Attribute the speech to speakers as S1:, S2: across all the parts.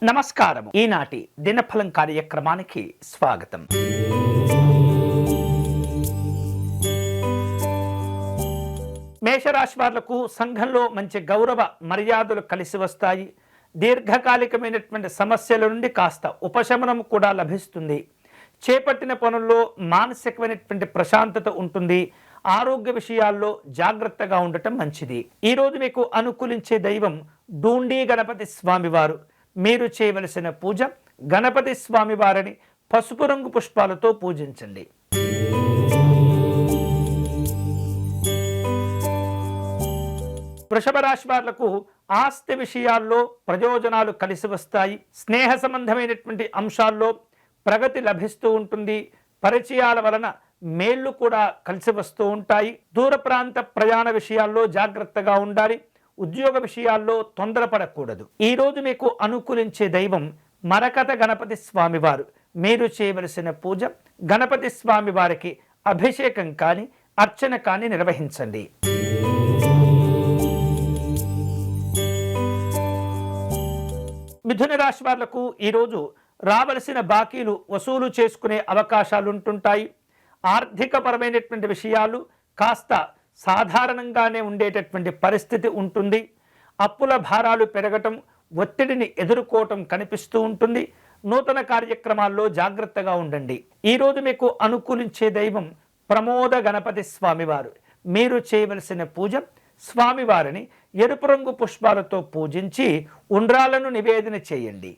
S1: నమస్కారము. ఈనాటి దినఫలం కార్యక్రమానికి స్వాగతం. మేషరాశి వాళ్లకు సంఘంలో మంచి గౌరవ మర్యాదలు కలిసి వస్తాయి. దీర్ఘకాలికమైనటువంటి సమస్యల నుండి కాస్త ఉపశమనం కూడా లభిస్తుంది. చేపట్టిన పనుల్లో మానసికమైనటువంటి ప్రశాంతత ఉంటుంది. ఆరోగ్య విషయాల్లో జాగ్రత్తగా ఉండటం మంచిది. ఈరోజు మీకు అనుకూలించే దైవం డూండి గణపతి స్వామివారు. మీరు చేయవలసిన పూజ గణపతి స్వామి వారిని పసుపు రంగు పుష్పాలతో పూజించండి. వృషభ రాశి వాళ్లకు ఆస్తి విషయాల్లో ప్రయోజనాలు కలిసి వస్తాయి. స్నేహ సంబంధమైనటువంటి అంశాల్లో ప్రగతి లభిస్తూ ఉంటుంది. పరిచయాల వలన మేళ్లు కూడా కలిసి వస్తూ ఉంటాయి. దూర ప్రాంత ప్రయాణ విషయాల్లో జాగ్రత్తగా ఉండాలి. ఉద్యోగ విషయాల్లో తొందరపడకూడదు. ఈరోజు మీకు అనుకూలించే దైవం మరకత గణపతి స్వామివారు. మీరు చేయవలసిన పూజ గణపతి స్వామి వారికి అభిషేకం కానీ అర్చన కానీ నిర్వహించండి. మిథున రాశి వాళ్లకు ఈరోజు రావలసిన బాకీలు వసూలు చేసుకునే అవకాశాలు ఉంటుంటాయి. ఆర్థికపరమైనటువంటి విషయాలు కాస్త సాధారణంగానే ఉండేటటువంటి పరిస్థితి ఉంటుంది. అప్పుల భారాలు పెరగటం, ఒత్తిడిని ఎదుర్కోవటం కనిపిస్తూ ఉంటుంది. నూతన కార్యక్రమాల్లో జాగ్రత్తగా ఉండండి. ఈరోజు మీకు అనుకూలించే దైవం ప్రమోద గణపతి స్వామివారు. మీరు చేయవలసిన పూజ స్వామివారిని ఎరుపు రంగు పుష్పాలతో పూజించి ఉండ్రాలను నివేదన చేయండి.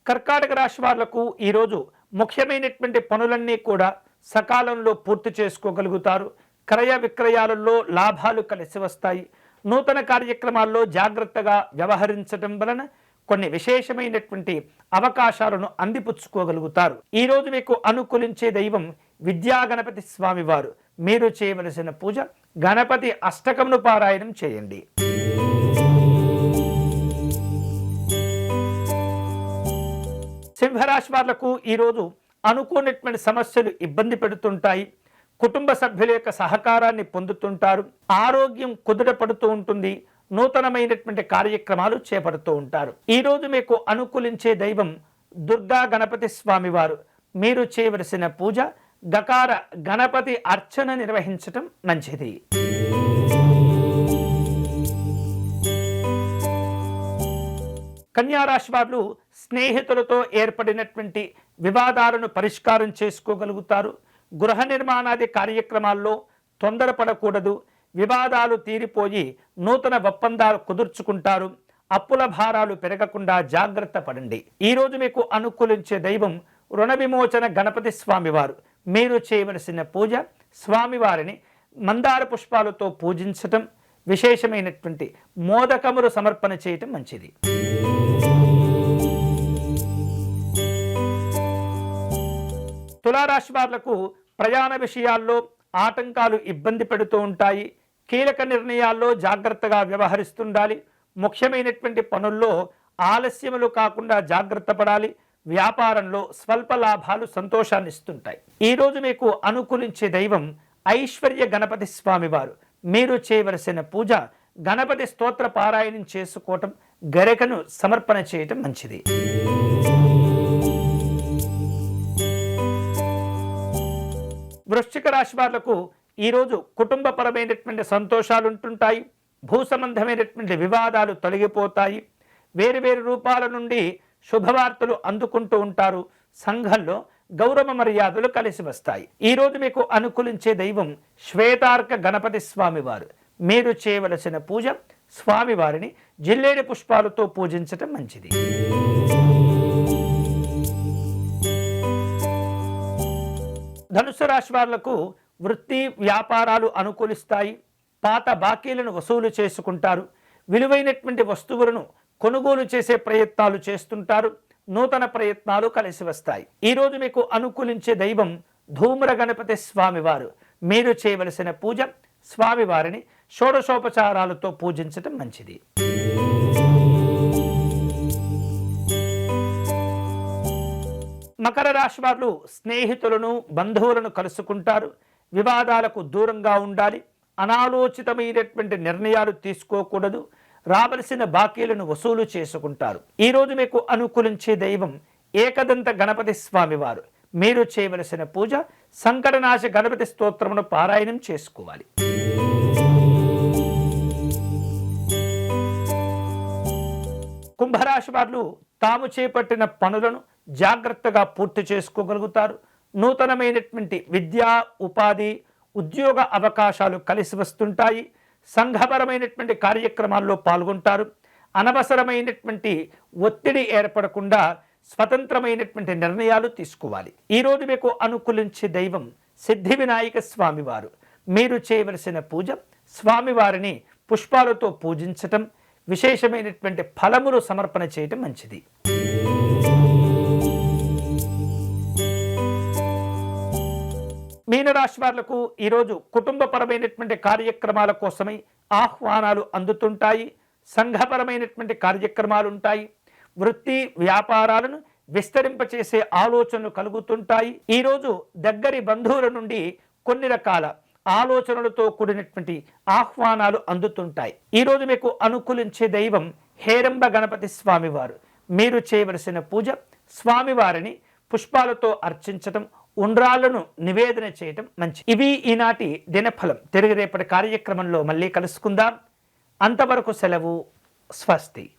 S1: కర్కాటక రాశి వాళ్లకు ఈరోజు ముఖ్యమైనటువంటి పనులన్నీ కూడా సకాలంలో పూర్తి చేసుకోగలుగుతారు. క్రయ విక్రయాలలో లాభాలు కలిసి వస్తాయి. నూతన కార్యక్రమాల్లో జాగ్రత్తగా వ్యవహరించడం వలన కొన్ని విశేషమైనటువంటి అవకాశాలను అందిపుచ్చుకోగలుగుతారు. ఈరోజు మీకు అనుకూలించే దైవం విద్యా గణపతి స్వామివారు. మీరు చేయవలసిన పూజ గణపతి అష్టకమును పారాయణం చేయండి. సింహరాశి వాళ్లకు ఈరోజు అనుకోనటువంటి సమస్యలు ఇబ్బంది పెడుతుంటాయి. కుటుంబ సభ్యుల యొక్క సహకారాన్ని పొందుతుంటారు. ఆరోగ్యం కుదుట పడుతూ ఉంటుంది. నూతనమైనటువంటి కార్యక్రమాలు చేపడుతూ ఉంటారు. ఈరోజు మీకు అనుకూలించే దైవం దుర్గా గణపతి స్వామివారు. మీరు చేయవలసిన పూజ గకార గణపతి అర్చన నిర్వహించటం మంచిది. కన్యారాశి వారు స్నేహితులతో ఏర్పడినటువంటి వివాదాలను పరిష్కారం చేసుకోగలుగుతారు. గృహ నిర్మాణాది కార్యక్రమాల్లో తొందరపడకూడదు. వివాదాలు తీరిపోయి నూతన ఒప్పందాలు కుదుర్చుకుంటారు. అప్పుల భారాలు పెరగకుండా జాగ్రత్త పడండి. ఈరోజు మీకు అనుకూలించే దైవం రుణ విమోచన గణపతి స్వామివారు. మీరు చేయవలసిన పూజ స్వామివారిని మందార పుష్పాలతో పూజించటం, విశేషమైనటువంటి మోదకములు సమర్పణ చేయటం మంచిది. తులారాశి వాళ్లకు ప్రయాణ విషయాల్లో ఆటంకాలు ఇబ్బంది పెడుతూ ఉంటాయి. కీలక నిర్ణయాల్లో జాగ్రత్తగా వ్యవహరిస్తుండాలి. ముఖ్యమైనటువంటి పనుల్లో ఆలస్యములు కాకుండా జాగ్రత్త పడాలి. వ్యాపారంలో స్వల్ప లాభాలు సంతోషాన్ని ఇస్తుంటాయి. ఈరోజు మీకు అనుకూలించే దైవం ఐశ్వర్య గణపతి స్వామివారు. మీరు చేయవలసిన పూజ గణపతి స్తోత్ర పారాయణం చేసుకోవటం, గరికను సమర్పణ చేయటం మంచిది. వృశ్చిక రాశి వాళ్లకు ఈరోజు కుటుంబపరమైనటువంటి సంతోషాలు ఉంటుంటాయి. భూ సంబంధమైనటువంటి వివాదాలు తొలగిపోతాయి. వేరు రూపాల నుండి శుభవార్తలు అందుకుంటూ ఉంటారు. సంఘంలో గౌరవ మర్యాదలు కలిసి వస్తాయి. ఈరోజు మీకు అనుకూలించే దైవం శ్వేతార్క గణపతి స్వామివారు. మీరు చేయవలసిన పూజ స్వామివారిని జిల్లేడు పుష్పాలతో పూజించటం మంచిది. ధనుసు రాశి వాళ్లకు వృత్తి వ్యాపారాలు అనుకూలిస్తాయి. పాత బాకీలను వసూలు చేసుకుంటారు. విలువైనటువంటి వస్తువులను కొనుగోలు చేసే ప్రయత్నాలు చేస్తుంటారు. నూతన ప్రయత్నాలు కలిసి వస్తాయి. ఈరోజు మీకు అనుకూలించే దైవం ధూమ్ర గణపతి స్వామివారు. మీరు చేయవలసిన పూజ స్వామివారిని షోడశోపచారాలతో పూజించటం మంచిది. మకర రాశి వారు స్నేహితులను బంధువులను కలుసుకుంటారు. వివాదాలకు దూరంగా ఉండాలి. అనాలోచితమైనటువంటి నిర్ణయాలు తీసుకోకూడదు. రావలసిన బాకీలను వసూలు చేసుకుంటారు. ఈరోజు మీకు అనుకూలించే దైవం ఏకదంత గణపతి స్వామివారు. మీరు చేయవలసిన పూజ సంకటనాశ గణపతి స్తోత్రమును పారాయణం చేసుకోవాలి. కుంభరాశి వారు తాము చేపట్టిన పనులను జాగ్రత్తగా పూర్తి చేసుకోగలుగుతారు. నూతనమైనటువంటి విద్యా, ఉపాధి, ఉద్యోగ అవకాశాలు కలిసి వస్తుంటాయి. సంఘపరమైనటువంటి కార్యక్రమాల్లో పాల్గొంటారు. అనవసరమైనటువంటి ఒత్తిడి ఏర్పడకుండా స్వతంత్రమైనటువంటి నిర్ణయాలు తీసుకోవాలి. ఈరోజు మీకు అనుకూలించే దైవం సిద్ధి వినాయక స్వామివారు. మీరు చేయవలసిన పూజ స్వామివారిని పుష్పాలతో పూజించటం, విశేషమైనటువంటి ఫలములు సమర్పణ చేయటం మంచిది. మీనరాశి వాళ్లకు ఈరోజు కుటుంబపరమైనటువంటి కార్యక్రమాల కోసమై ఆహ్వానాలు అందుతుంటాయి. సంఘపరమైనటువంటి కార్యక్రమాలు ఉంటాయి. వృత్తి వ్యాపారాలను విస్తరింపచేసే ఆలోచనలు కలుగుతుంటాయి. ఈరోజు దగ్గరి బంధువుల నుండి కొన్ని రకాల ఆలోచనలతో కూడినటువంటి ఆహ్వానాలు అందుతుంటాయి. ఈరోజు మీకు అనుకూలించే దైవం హేరంబ గణపతి స్వామివారు. మీరు చేయవలసిన పూజ స్వామివారిని పుష్పాలతో అర్చించటం, ఉండ్రాళ్లను నివేదన చేయటం మంచిది. ఇవి ఈనాటి దినఫలం. తిరిగి రేపటి కార్యక్రమంలో మళ్ళీ కలుసుకుందాం. అంతవరకు సెలవు. స్వస్తి.